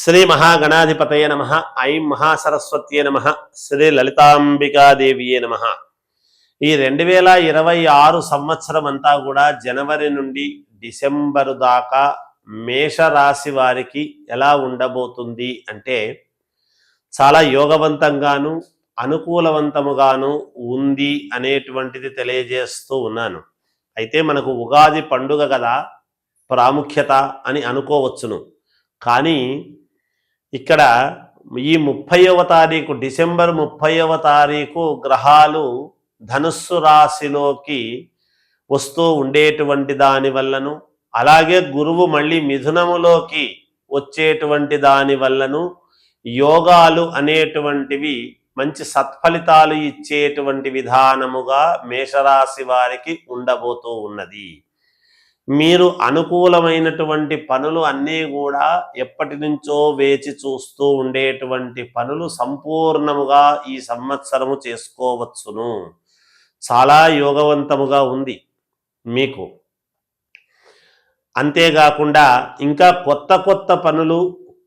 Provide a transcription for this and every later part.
శ్రీ మహాగణాధిపతయ నమః. ఐం మహాసరస్వత్యే నమః. శ్రీ లలితాంబికాదేవియే నమః. ఈ 2026 సంవత్సరం అంతా కూడా జనవరి నుండి డిసెంబరు దాకా మేషరాశి వారికి ఎలా ఉండబోతుంది అంటే చాలా యోగవంతంగాను అనుకూలవంతముగాను ఉంది అనేటువంటిది తెలియజేస్తూ ఉన్నాను. అయితే మనకు ఉగాది పండుగ కదా ప్రాముఖ్యత అని అనుకోవచ్చును. కానీ ఇక్కడ ఈ 30వ తారీఖు డిసెంబర్ 30వ తారీఖు గ్రహాలు ధనుస్సు రాశిలోకి వస్తూ ఉండేటువంటి దాని వల్లను, అలాగే గురువు మళ్ళీ మిథునములోకి వచ్చేటువంటి దాని వల్లను యోగాలు అనేటువంటివి మంచి సత్ఫలితాలు ఇచ్చేటువంటి విధానముగా మేషరాశి వారికి ఉండబోతూ ఉన్నది. మీరు అనుకూలమైనటువంటి పనులు అన్నీ కూడా ఎప్పటి నుంచో వేచి చూస్తూ ఉండేటువంటి పనులు సంపూర్ణముగా ఈ సంవత్సరము చేసుకోవచ్చును. చాలా యోగవంతముగా ఉంది మీకు. అంతేకాకుండా ఇంకా కొత్త కొత్త పనులు,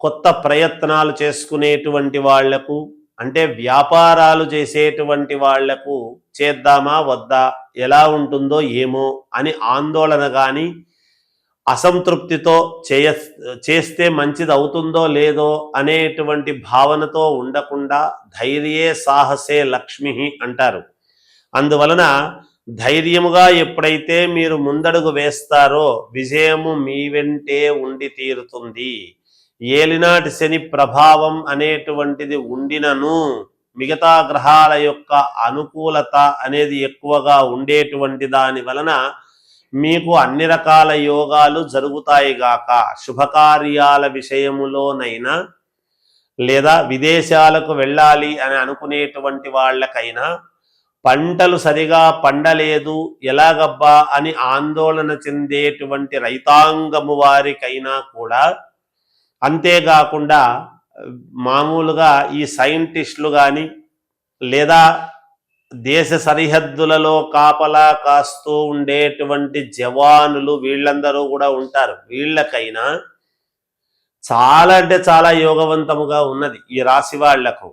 కొత్త ప్రయత్నాలు చేసుకునేటువంటి వాళ్లకు, అంటే వ్యాపారాలు చేసేటువంటి వాళ్లకు చేద్దామా వద్దా, ఎలా ఉంటుందో ఏమో అని ఆందోళన కానీ అసంతృప్తితో చేస్తే మంచిది అవుతుందో లేదో అనేటువంటి భావనతో ఉండకుండా ధైర్యే సాహసే లక్ష్మి అంటారు. అందువలన ధైర్యముగా ఎప్పుడైతే మీరు ముందడుగు వేస్తారో విజయము మీ వెంటే ఉండి తీరుతుంది. ఏలినాటి శని ప్రభావం అనేటువంటిది ఉండినను మిగతా గ్రహాల యొక్క అనుకూలత అనేది ఎక్కువగా ఉండేటువంటి దాని వలన మీకు అన్ని రకాల యోగాలు జరుగుతాయి గాక. శుభకార్యాల విషయములోనైనా లేదా విదేశాలకు వెళ్ళాలి అని అనుకునేటువంటి వాళ్ళకైనా, పంటలు సరిగా పండలేదు ఎలాగబ్బా అని ఆందోళన చెందేటువంటి రైతాంగము వారికైనా కూడా, అంతేకాకుండా మామూలుగా ఈ సైంటిస్టులు కానీ లేదా దేశ సరిహద్దులలో కాపలా కాస్తూ ఉండేటువంటి జవానులు వీళ్ళందరూ కూడా ఉంటారు. వీళ్ళకైనా చాలా అంటే చాలా యోగవంతముగా ఉన్నది ఈ రాశి వాళ్లకు.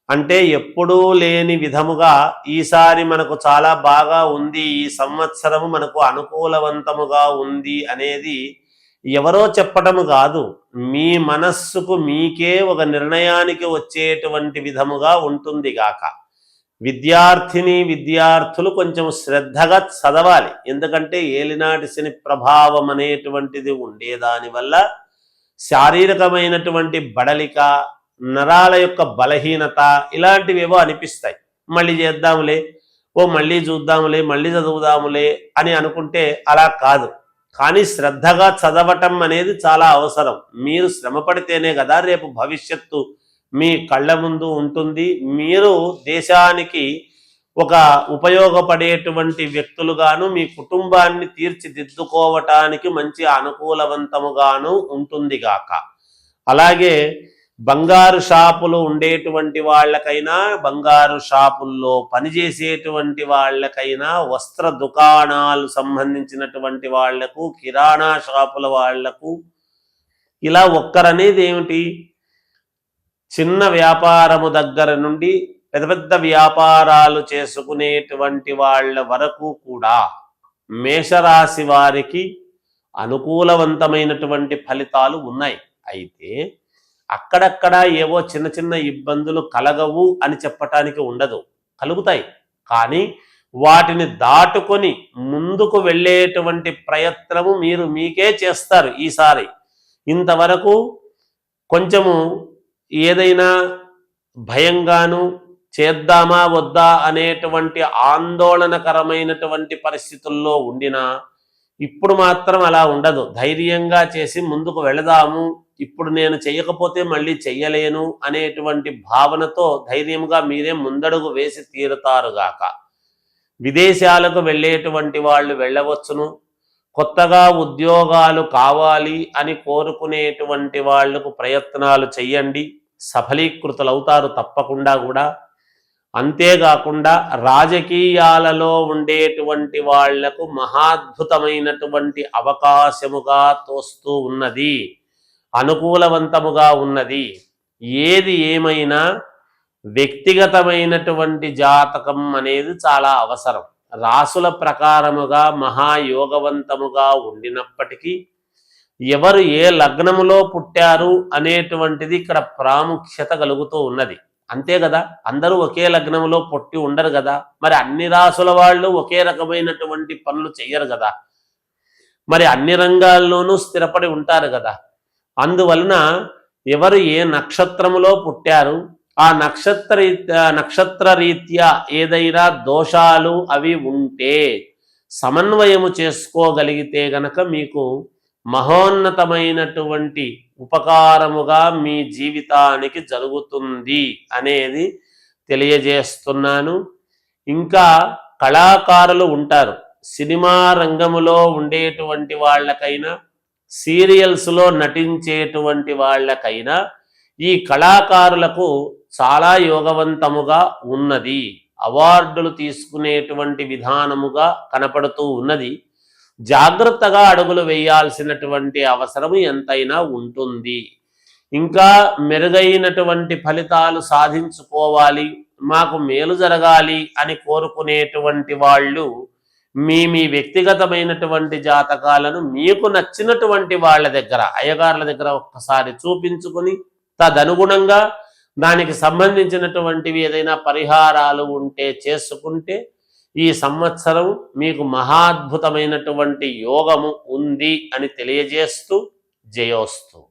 అంటే ఎప్పుడూ లేని విధముగా ఈసారి మనకు చాలా బాగా ఉంది, ఈ సంవత్సరము మనకు అనుకూలవంతముగా ఉంది అనేది ఎవరో చెప్పటము కాదు, మీ మనస్సుకు మీకే ఒక నిర్ణయానికి వచ్చేటువంటి విధముగా ఉంటుంది గాక. విద్యార్థులు కొంచెం శ్రద్ధగా చదవాలి. ఎందుకంటే ఏలినాటి శని ప్రభావం అనేటువంటిది ఉండేదాని వల్ల శారీరకమైనటువంటి బడలిక, నరాల యొక్క బలహీనత ఇలాంటివేవో అనిపిస్తాయి. మళ్ళీ చేద్దాములే, మళ్ళీ చూద్దాములే, మళ్ళీ చదువుదాములే అని అనుకుంటే అలా కాదు. కానీ శ్రద్ధగా చదవటం అనేది చాలా అవసరం. మీరు శ్రమ పడితేనే కదా రేపు భవిష్యత్తు మీ కళ్ళ ముందు ఉంటుంది. మీరు దేశానికి ఒక ఉపయోగపడేటువంటి వ్యక్తులుగాను, మీ కుటుంబాన్ని తీర్చిదిద్దుకోవటానికి మంచి అనుకూలవంతముగాను ఉంటుంది గాక. అలాగే బంగారు షాపులు ఉండేటువంటి వాళ్ళకైనా, బంగారు షాపుల్లో పనిచేసేటువంటి వాళ్ళకైనా, వస్త్ర దుకాణాలు సంబంధించినటువంటి వాళ్లకు, కిరాణా షాపుల వాళ్లకు, ఇలా ఒక్కరనేది ఏమిటి, చిన్న వ్యాపారము దగ్గర నుండి పెద్ద పెద్ద వ్యాపారాలు చేసుకునేటువంటి వాళ్ళ వరకు కూడా మేషరాశి వారికి అనుకూలవంతమైనటువంటి ఫలితాలు ఉన్నాయి. అయితే అక్కడక్కడ ఏవో చిన్న చిన్న ఇబ్బందులు కలగవు అని చెప్పటానికి ఉండదు, కలుగుతాయి. కానీ వాటిని దాటుకొని ముందుకు వెళ్ళేటువంటి ప్రయత్నము మీరు మీకే చేస్తారు ఈసారి. ఇంతవరకు కొంచెము ఏదైనా భయంగాను, చేద్దామా వద్దా అనేటువంటి ఆందోళనకరమైనటువంటి పరిస్థితుల్లో ఉండినా ఇప్పుడు మాత్రం అలా ఉండదు. ధైర్యంగా చేసి ముందుకు వెళదాము, ఇప్పుడు నేను చెయ్యకపోతే మళ్ళీ చెయ్యలేను అనేటువంటి భావనతో ధైర్యంగా మీరే ముందడుగు వేసి తీరుతారుగాక. విదేశాలకు వెళ్ళేటువంటి వాళ్ళు వెళ్ళవచ్చును. కొత్తగా ఉద్యోగాలు కావాలి అని కోరుకునేటువంటి వాళ్లకు ప్రయత్నాలు చెయ్యండి, సఫలీకృతులవుతారు తప్పకుండా కూడా. అంతేకాకుండా రాజకీయాలలో ఉండేటువంటి వాళ్లకు మహాద్భుతమైనటువంటి అవకాశముగా తోస్తూ ఉన్నది. అనుకూలవంతముగా ఉన్నది. ఏది ఏమైనా వ్యక్తిగతమైనటువంటి జాతకం అనేది చాలా అవసరం. రాసుల ప్రకారముగా మహాయోగవంతముగా ఉండినప్పటికీ ఎవరు ఏ లగ్నములో పుట్టారు అనేటువంటిది ఇక్కడ ప్రాముఖ్యత కలుగుతూ ఉన్నది. అంతే కదా, అందరూ ఒకే లగ్నములో పుట్టి ఉండరు కదా, మరి అన్ని రాసుల వాళ్ళు ఒకే రకమైనటువంటి పనులు చెయ్యరు కదా, మరి అన్ని రంగాల్లోనూ స్థిరపడి ఉంటారు కదా. అందువలన ఎవరు ఏ నక్షత్రములో పుట్టారు, ఆ నక్షత్ర రీత్యా ఏదైనా దోషాలు అవి ఉంటే సమన్వయము చేసుకోగలిగితే గనక మీకు మహోన్నతమైనటువంటి ఉపకారముగా మీ జీవితానికి జరుగుతుంది అనేది తెలియజేస్తున్నాను. ఇంకా కళాకారులు ఉంటారు. సినిమా రంగములో ఉండేటువంటి వాళ్ళకైనా, సీరియల్స్లో నటించేటువంటి వాళ్ళకైనా ఈ కళాకారులకు చాలా యోగవంతముగా ఉన్నది. అవార్డులు తీసుకునేటువంటి విధానముగా కనపడుతూ ఉన్నది. జాగ్రత్తగా అడుగులు వేయాల్సినటువంటి అవసరం ఎంతైనా ఉంటుంది. ఇంకా మెరుగైనటువంటి ఫలితాలు సాధించుకోవాలి, మాకు మేలు జరగాలి అని కోరుకునేటువంటి వాళ్ళు మీ వ్యక్తిగతమైనటువంటి జాతకాలను మీకు నచ్చినటువంటి వాళ్ళ దగ్గర, అయ్యగారుల దగ్గర ఒక్కసారి చూపించుకుని తదనుగుణంగా దానికి సంబంధించినటువంటివి ఏదైనా పరిహారాలు ఉంటే చేసుకుంటే ఈ సంవత్సరం మీకు మహాద్భుతమైనటువంటి యోగము ఉంది అని తెలియజేస్తూ జయోస్తు.